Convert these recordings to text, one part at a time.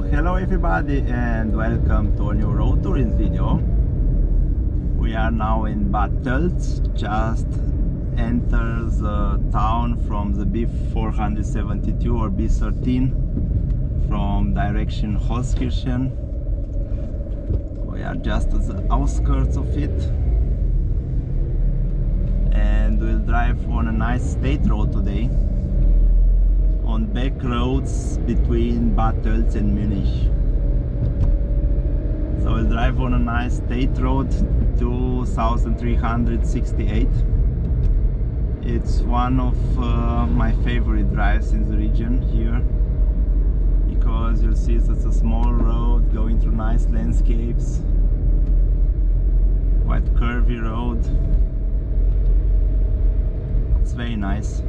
Hello everybody and welcome to a new road touring video. We are now in Bad Tölz, just enter the town from the B472 or B13 from direction Holzkirchen. We are just at the outskirts of it and we'll drive on a nice state road today, on back roads between Bad Tölz and Munich. So we'll drive on a nice state road 2368. It's one of my favorite drives in the region here, because you'll see it's a small road going through nice landscapes, quite curvy road. It's very nice.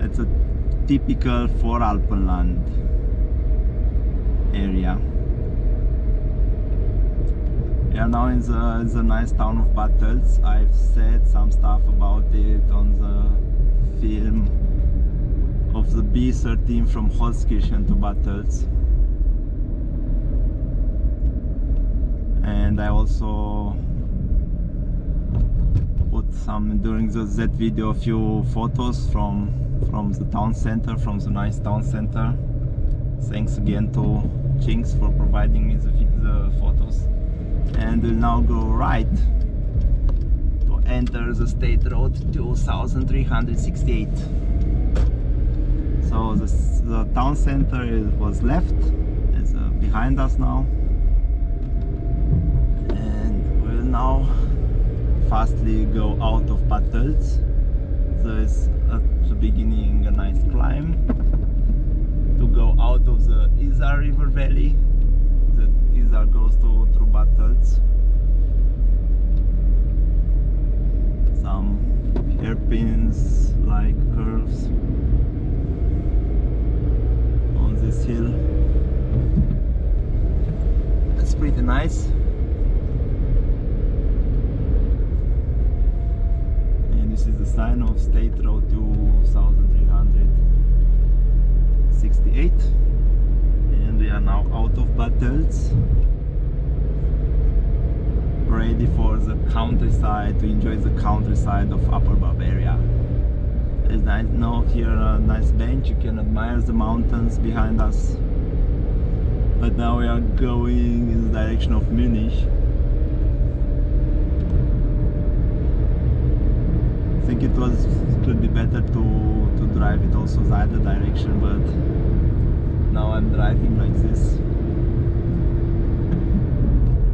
It's a typical Voralpenland area. We are now in the nice town of Bad Tölz. I've said some stuff about it on the film of the B13 from Holzkirchen to Bad Tölz. And I also put some, during that video, a few photos from the town center, from the nice town center. Thanks again to Chinks for providing me the photos. And we'll now go right to enter the state road 2368. So the town center was left, it's behind us now, and we'll now fastly go out of Bad Tölz. There is at the beginning a nice climb to go out of the Isar river valley. The Isar goes through Bad Tölz. Some hairpins like curves on this hill. It's pretty nice. This is the sign of State Road 2368, and we are now out of Bad Tölz, ready for the countryside, to enjoy the countryside of Upper Bavaria. There's now here a nice bench, you can admire the mountains behind us, but now we are going in the direction of Munich. I think it could be better to drive it also the other direction, but now I'm driving like this.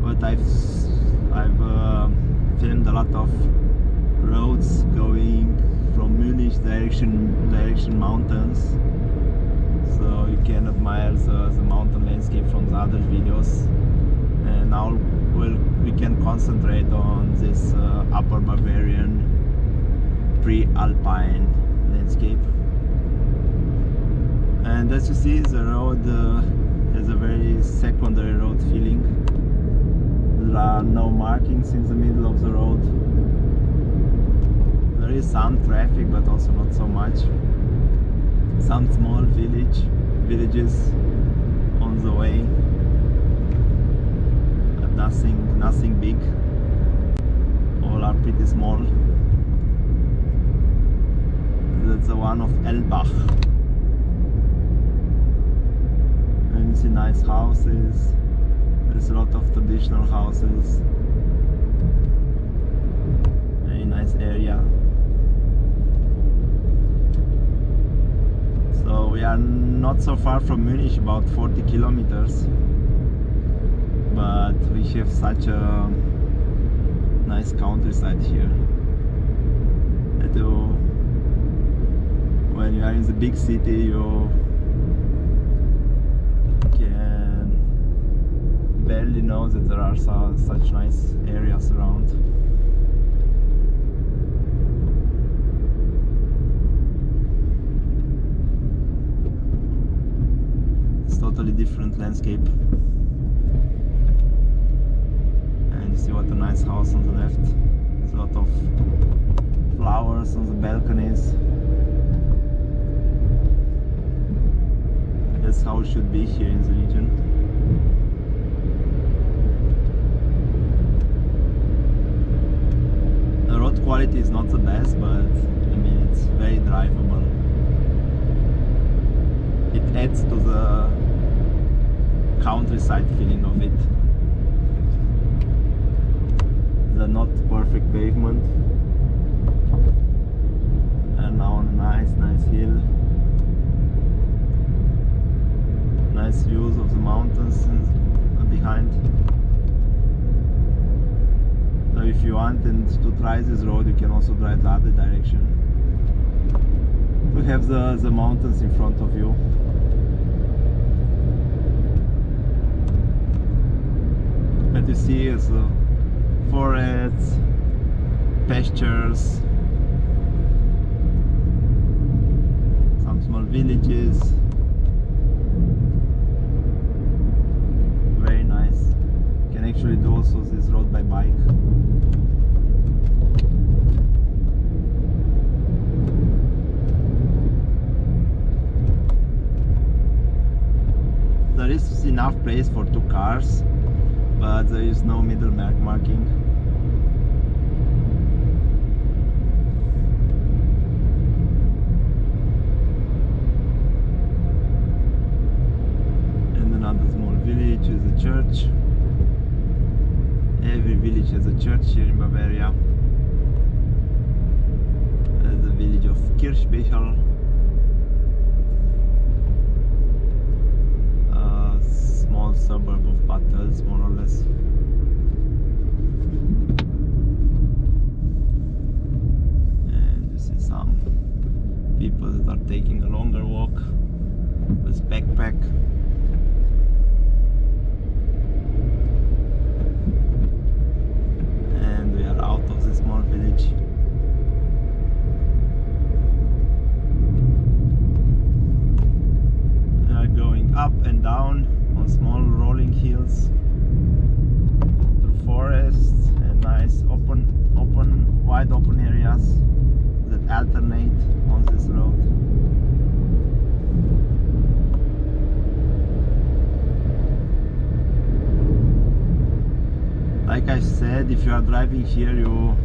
But I've filmed a lot of roads going from Munich direction mountains, so you can admire the mountain landscape from the other videos. And now we can concentrate on this Upper Bavarian pre-alpine landscape. And as you see, the road has a very secondary road feeling. There are no markings in the middle of the road. There is some traffic, but also not so much. Some small villages on the way, but nothing big. All are pretty small. That's the one of Ellbach. And you see nice houses. There's a lot of traditional houses. Very nice area. So we are not so far from Munich, about 40 kilometers. But we have such a nice countryside here. When you are in the big city, you can barely know that there are such nice areas around. It's totally different landscape. And you see what a nice house on the left. There's a lot of flowers on the balconies. that's how it should be here in the region. The road quality is not the best, but I mean it's very drivable. It adds to the countryside feeling of it. The not perfect pavement, and now on a nice hill. Nice views of the mountains behind. So if you want to try this road, you can also drive the other direction. You have the mountains in front of you. But you see is forests, pastures, some small villages. Very nice. You can actually do also this road by bike. There is enough place for 2 cars, but there is no middle marking. And another small village is a church. Every village has a church here in Bavaria. There's the village of Kirchbichl. Small suburb of Bad Tölz, more or less. And you see some people that are taking a longer walk with backpack. And we are out of the small village. We are going up and down on small rolling hills through forests and nice wide open areas that alternate on this road. Like I said, if you are driving here, you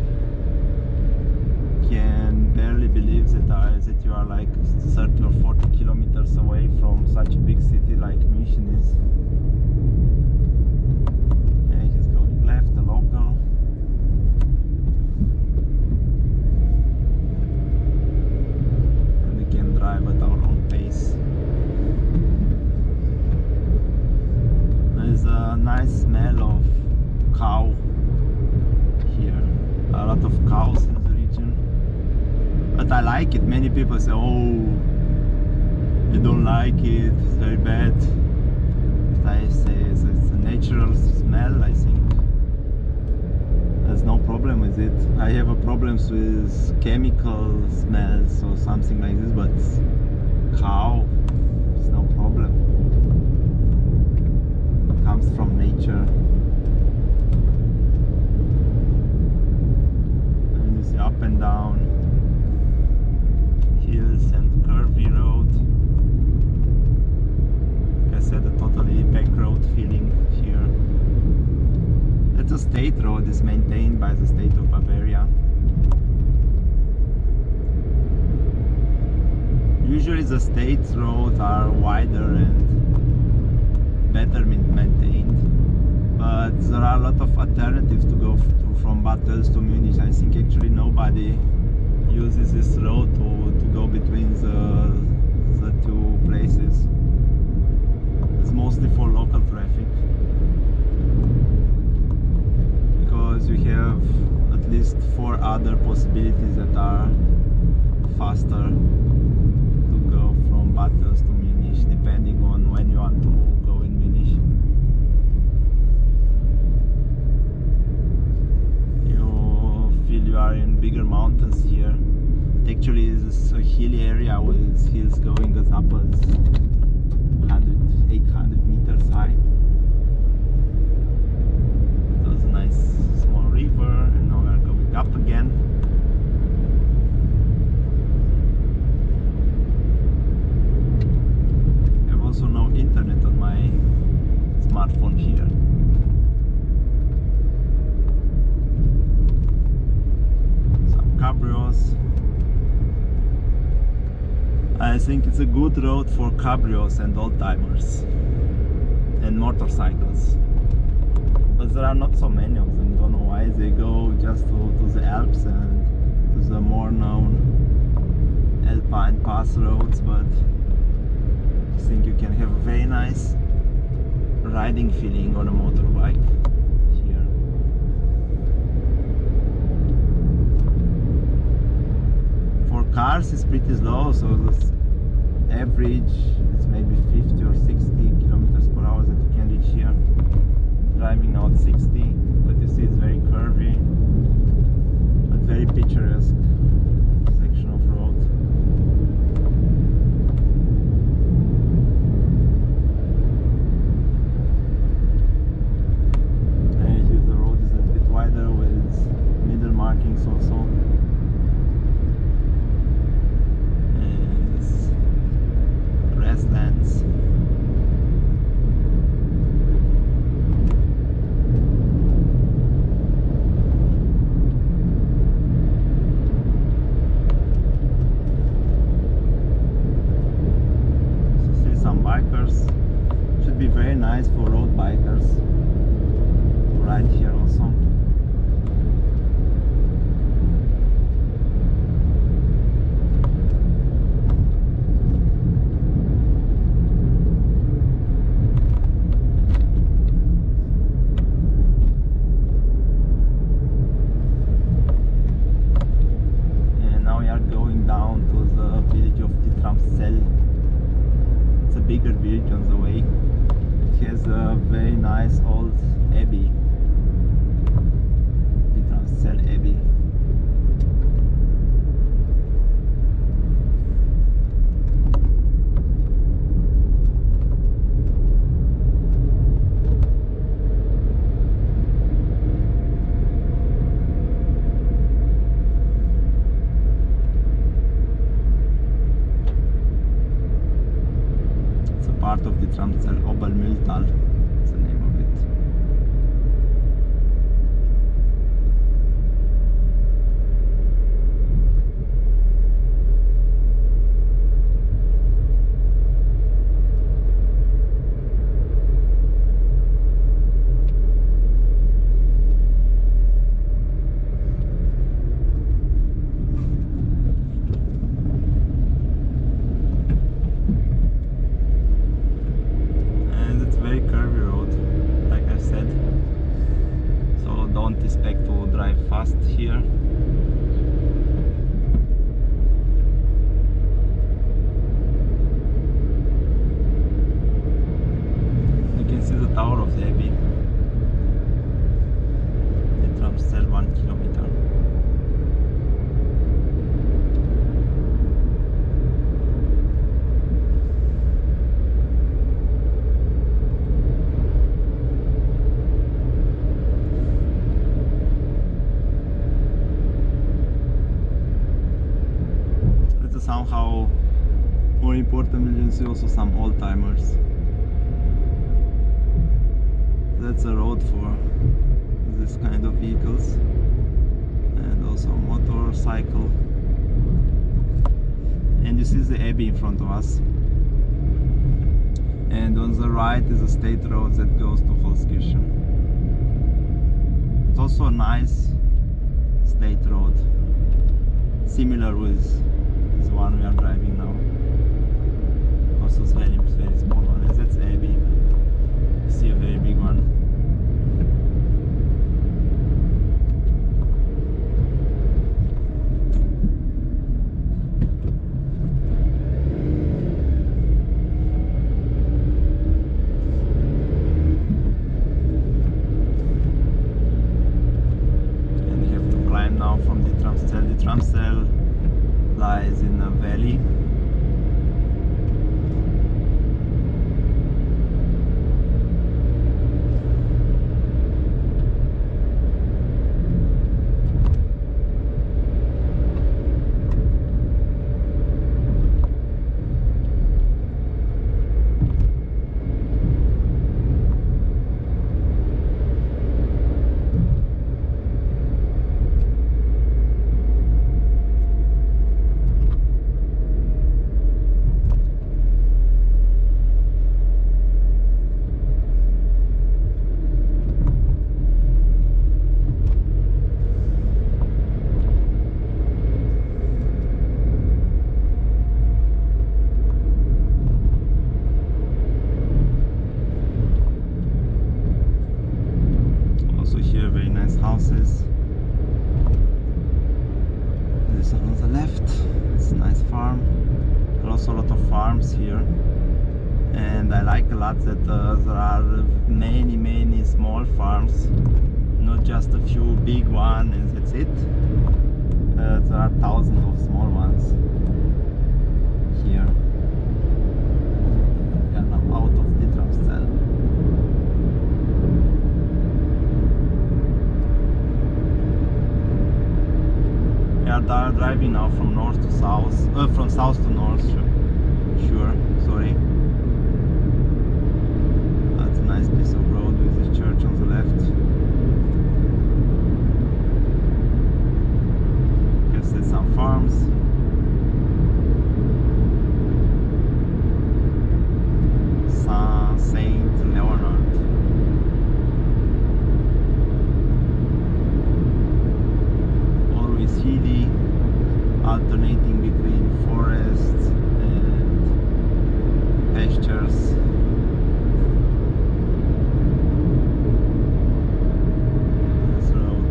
can barely believe that you are like 30 or 40 kilometers away from such a big city like München is. Okay, he's going left, the local. And we can drive at our own pace. There is a nice smell of cow here. A lot of cows in the region. But I like it. Many people say, oh, you don't like it, it's very bad. But I say it's a natural smell. I think there's no problem with it. I have a problems with chemical smells or something like this, but cow, it's no problem. It comes from nature. And you see up and down hills and curvy road. Like I said, a totally back road feeling here. It's a state road, is maintained by the state of Bavaria. Usually the state roads are wider and better maintained, but there are a lot of alternatives to go from Bad Tölz to Munich. I think actually nobody uses this road to go between the two places. It's mostly for local traffic, because we have at least 4 other possibilities that are faster to go from Bad Tölz to Munich, depending on when you want to go in Munich. You feel you are in bigger mountains here. Actually, it's a hilly area with hills going as up as 800 meters high. There's a nice small river, and now we are going up again. We have also no think it's a good road for cabrios and old-timers and motorcycles, but there are not so many of them. Don't know why. They go just to the Alps and to the more known Alpine Pass roads, but I think you can have a very nice riding feeling on a motorbike here. For cars it's pretty slow, so the average it's maybe 50 or 60 kilometers per hour that you can reach here. Driving now at 60, but you see it's very curvy but very picturesque section of road. And the road is a little bit wider with middle markings also. And it's grasslands. Should be very nice for road bikers to ride here also. And now we are going down to the village of Dietramszell. It's a bigger village on the way. It has a very nice old abbey, Dietramszell Abbey. Part of Dietramszell Obermühltal, that's the name of it. Expect to drive fast here. You can see the tower of the Abbey. Dietramszell 1 kilometer. Somehow more important, you see also some old-timers. That's a road for this kind of vehicles, and also motorcycle. And you see the Abbey in front of us, and on the right is a state road that goes to Holzkirchen. It's also a nice state road, similar with the one we are driving now. Also very small one, and that's Abbey. You see a very big one. And you have to climb now from Dietramszell. Dietramszell lies in a valley like a lot that there are many small farms, not just a few big ones and that's it. There are thousands of small ones here. Yeah, I'm out of Dietramszell. We are driving now from north to south, from south to north. Sure, sorry. That's a nice piece of road with the church on the left. You can see some farms. St. Leonard. Always hilly, alternating between forests and pastures. This road.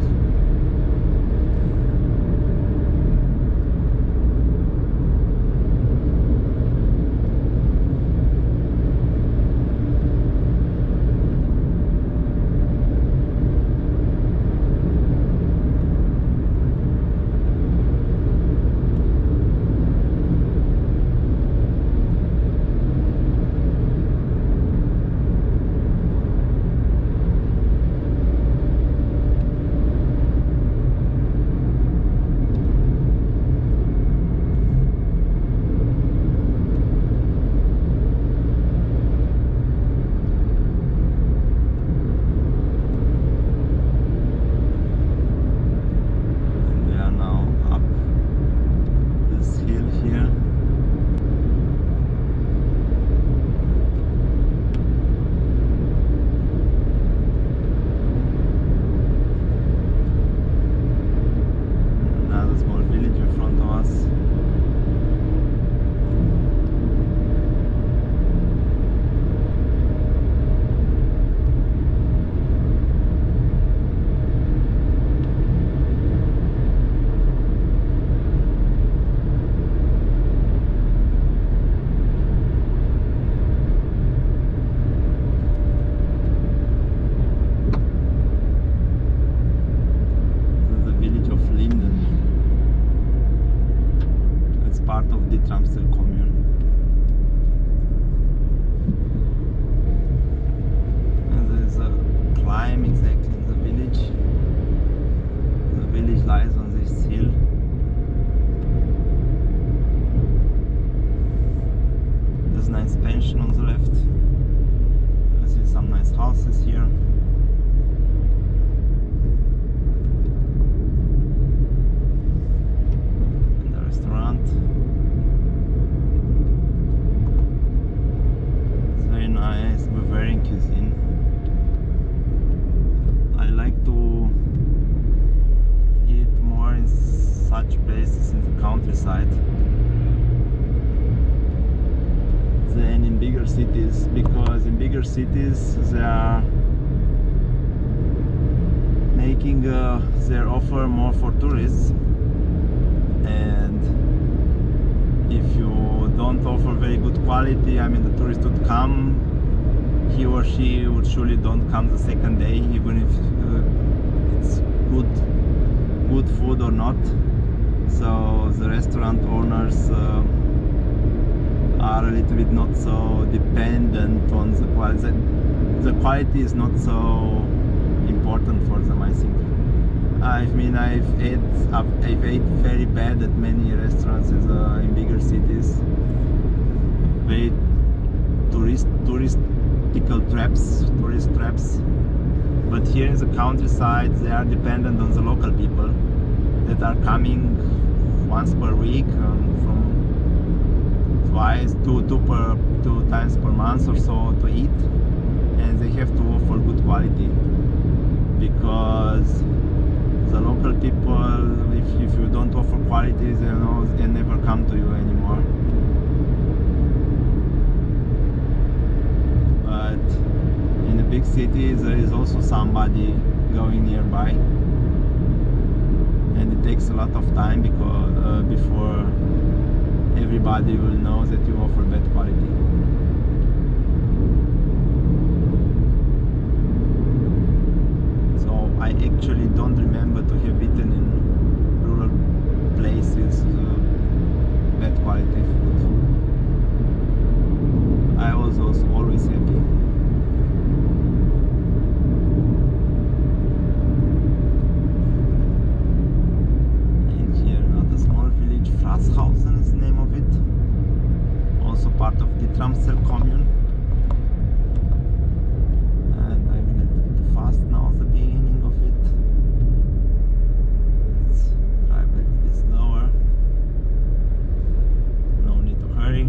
Dietramszell commune. And there is a climb exactly in the village. The village lies on this hill. There's a nice pension on the left. You see some nice houses here. And the restaurant. Nice Bavarian cuisine. I like to eat more in such places in the countryside than in bigger cities, because in bigger cities they are making their offer more for tourists, and if you don't offer very good quality, I mean the tourist would come, he or she would surely don't come the second day, even if it's good food or not. So the restaurant owners are a little bit not so dependent on the quality. The quality is not so important for them, I think. I mean, I've ate very bad at many restaurants in bigger cities. Very tourist traps. But here in the countryside, they are dependent on the local people that are coming once per week, from two times per month or so to eat, and they have to offer good quality, because the local people, if you don't offer quality, they never come to you anymore. But in the big cities there is also somebody going nearby, and it takes a lot of time because before everybody will know that you offer bad quality. was always happy. And here another small village, Fraßhausen is the name of it. Also part of Dietramszell commune. And I'm a little bit fast now at the beginning of it. Let's drive a little bit slower. No need to hurry.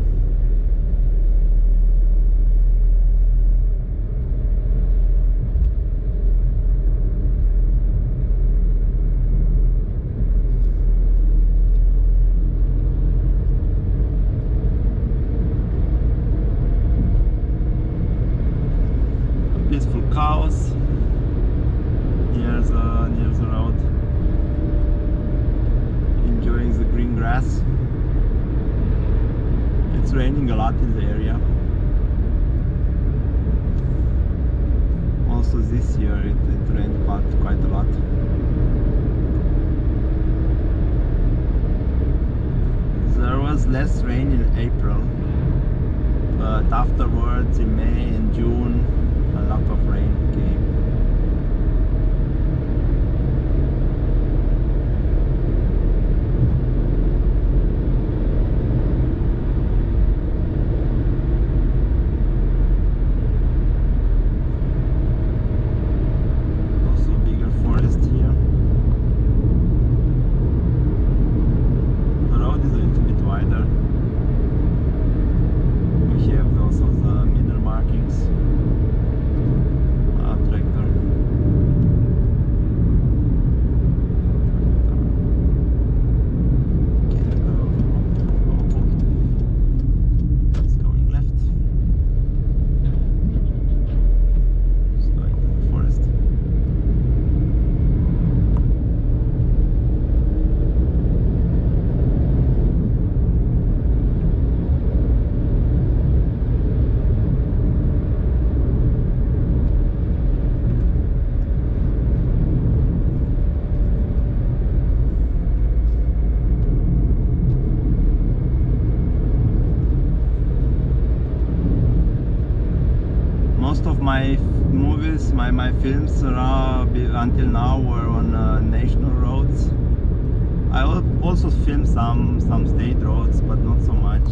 Peaceful cows near the road, enjoying the green grass. It's raining a lot in the area. Also this year it rained quite a lot. There was less rain in April, but afterwards in May and June a lot of rain came. Also a bigger forest here. The road is a little bit wider. We have also the middle markings. Tractor. It's going left. It's going in the forest. Most of my movies, my films until now were on national roads. I also filmed some state roads, but not so much.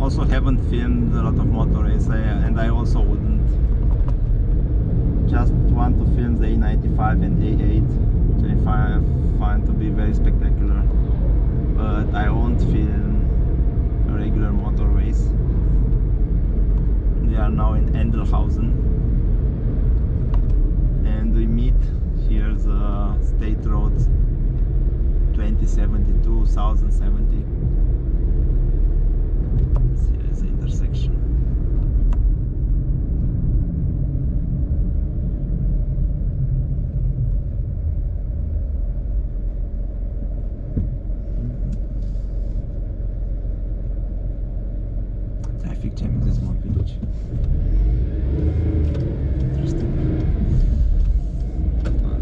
Also haven't filmed a lot of motorways, and I also wouldn't. Just want to film the A95 and A8, which I find to be very spectacular. But I won't film regular motorways. They are now in Endlhausen, and we meet here the state road 2070. Here is the intersection. Traffic jam in this small village. Interesting.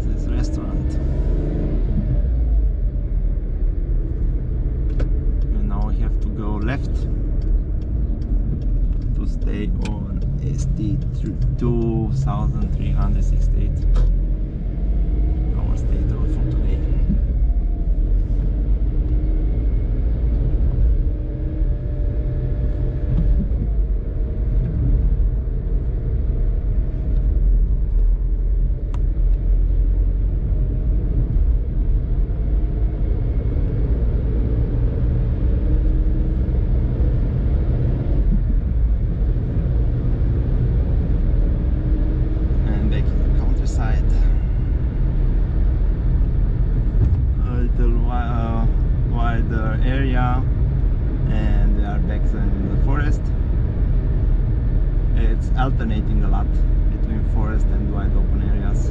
This restaurant. And now we have to go left to stay on St2368. Our state road for today. Area, and they are back in the forest. It's alternating a lot between forest and wide open areas.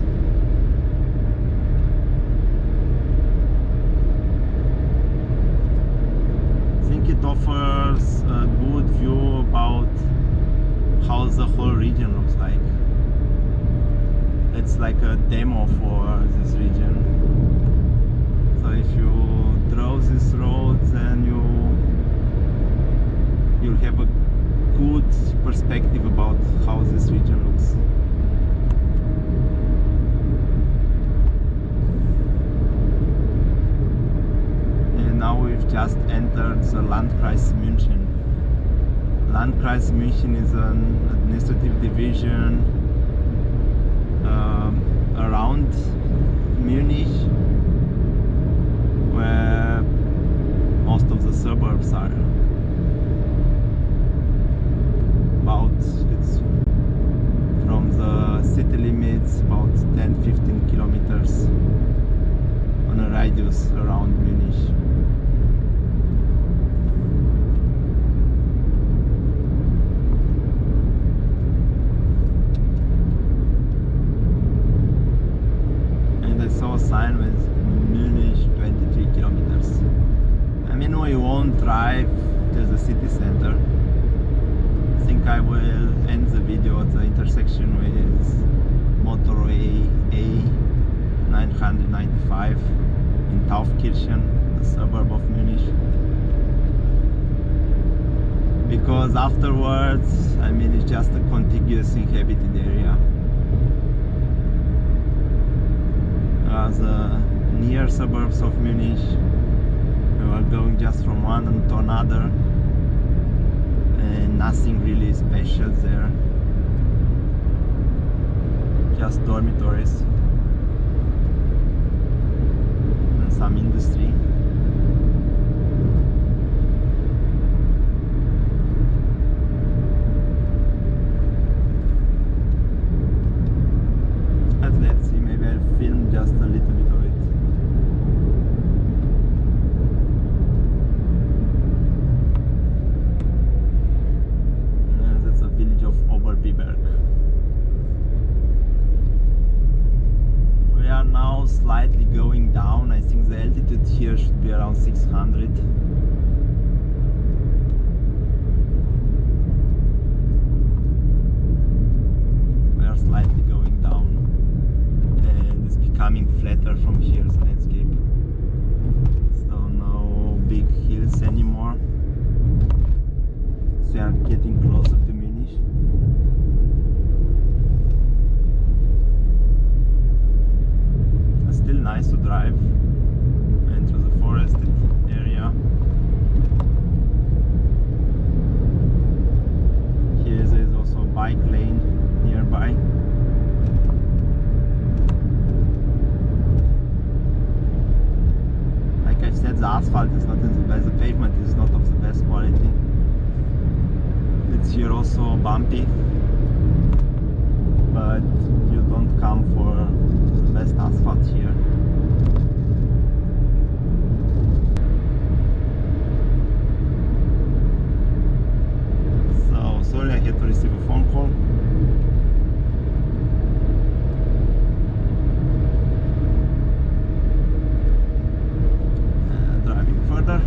I think it offers a good view about how the whole region looks like. It's like a demo for this region. So if you drove these roads and you perspective about how this region looks. And now we've just entered the Landkreis München. Landkreis München is an administrative division around Munich, where most of the suburbs are. It's from the city limits about 10-15 kilometers on a radius around Munich. And I saw a sign with Munich 23 kilometers. I mean, we won't drive to the city center. I think I will end the video at the intersection with motorway A995 in Taufkirchen, the suburb of Munich. Because afterwards, I mean, it's just a contiguous inhabited area. The near suburbs of Munich, we are going just from one to another. And nothing really special there, just dormitories and some industry. But let's see, maybe I'll film just a little bit of it. Of Oberbiberg. We are now slightly going down. I think the altitude here should be around 600. We are slightly going down and it's becoming flatter from here, the landscape. So no big hills anymore. So we are getting closer to Munich. Still nice to drive into the forested area. Here there is also a bike lane nearby. Like I've said, the asphalt is not in the best, the pavement is not of the best quality. It's here also bumpy, but you don't come for the best asphalt here. So sorry, I had to receive a phone call. Driving further.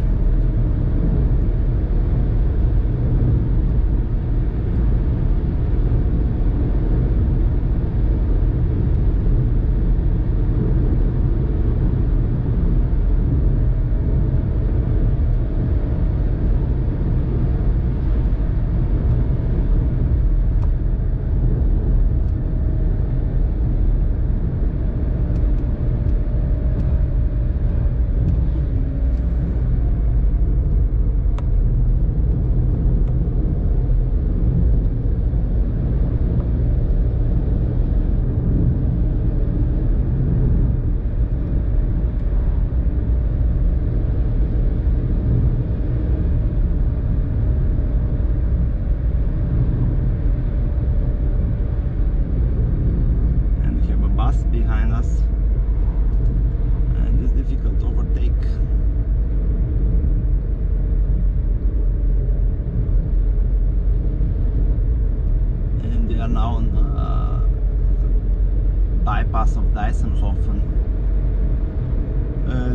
bypass of Deisenhofen.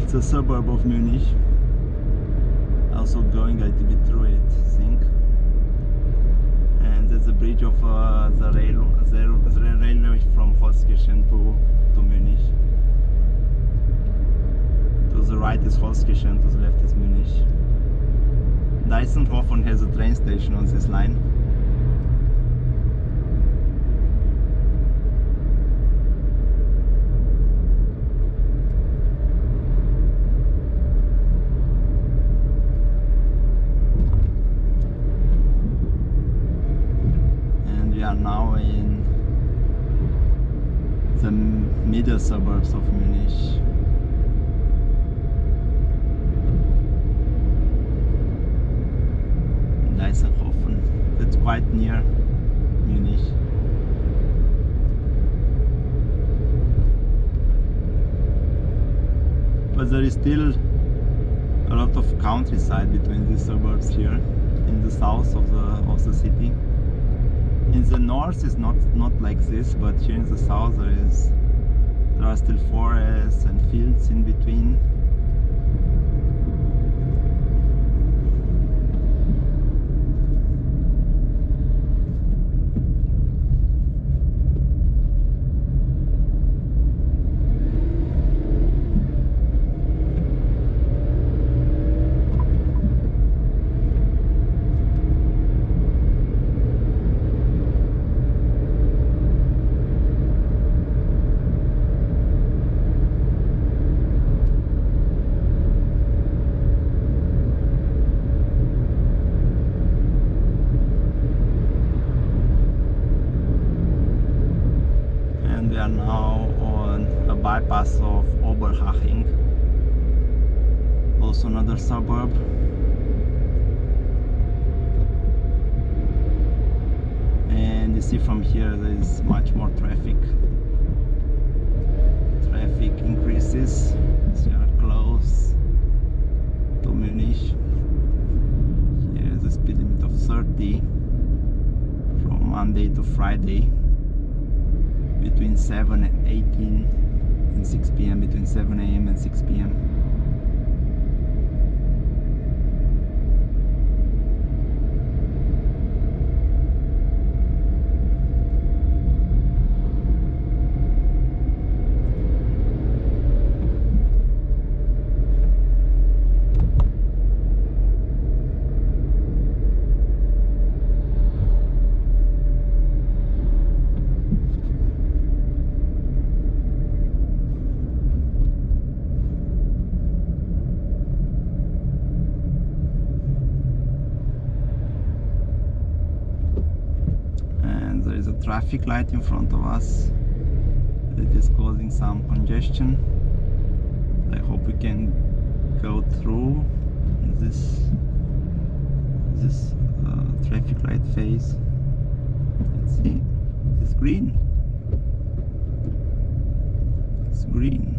It's a suburb of Munich. Also going a little bit through it, I think. And there's a bridge of the railway from Holzkirchen to Munich. To the right is Holzkirchen, to the left is Munich. Deisenhofen has a train station on this line. suburbs of Munich. Deisenhofen, that's quite near Munich. But there is still a lot of countryside between these suburbs here in the south of the city. In the north it's not like this, but here in the south there are still forests and fields in between. We are now on a bypass of Oberhaching, also another suburb. And you see from here there is much more traffic. Traffic increases as you are close to Munich. Here is the speed limit of 30 from Monday to Friday. Between 7 and 18 and 6 p.m. between 7 a.m. and 6 p.m. There is a traffic light in front of us that is causing some congestion. I hope we can go through this traffic light phase. Let's see, it's green. It's green.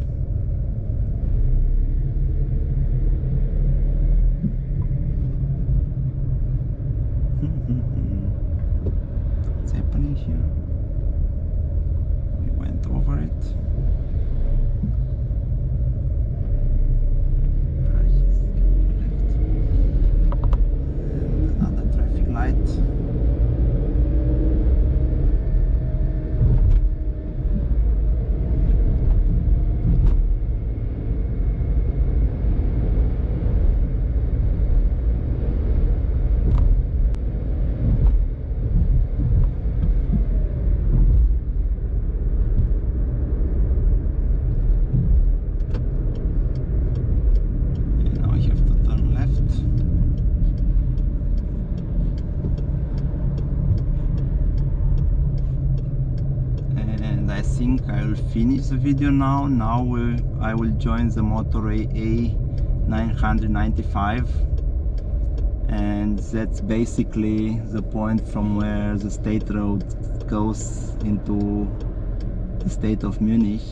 What's happening here? We went over it. And another traffic light. I think I will finish the video now. I will join the motorway A995, and that's basically the point from where the state road goes into the state of Munich.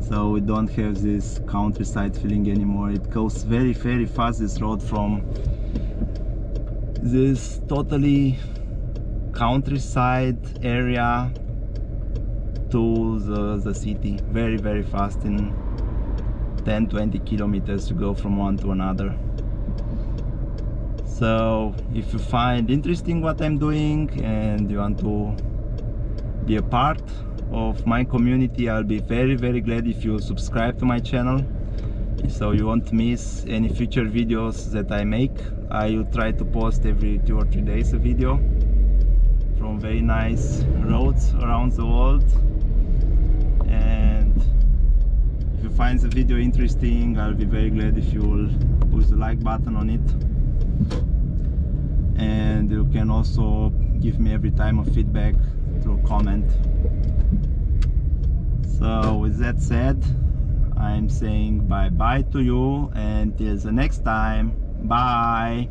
So we don't have this countryside feeling anymore. It goes very, very fast, this road, from this totally countryside area to the city. Very, very fast, in 10-20 kilometers to go from one to another. So if you find interesting what I'm doing and you want to be a part of my community, I'll be very, very glad if you subscribe to my channel, so you won't miss any future videos that I make. I will try to post every 2 or 3 days a video from very nice roads around the world. And if you find the video interesting, I'll be very glad if you will push the like button on it. And you can also give me every time a feedback through a comment. So with that said, I'm saying bye bye to you, and till the next time, bye.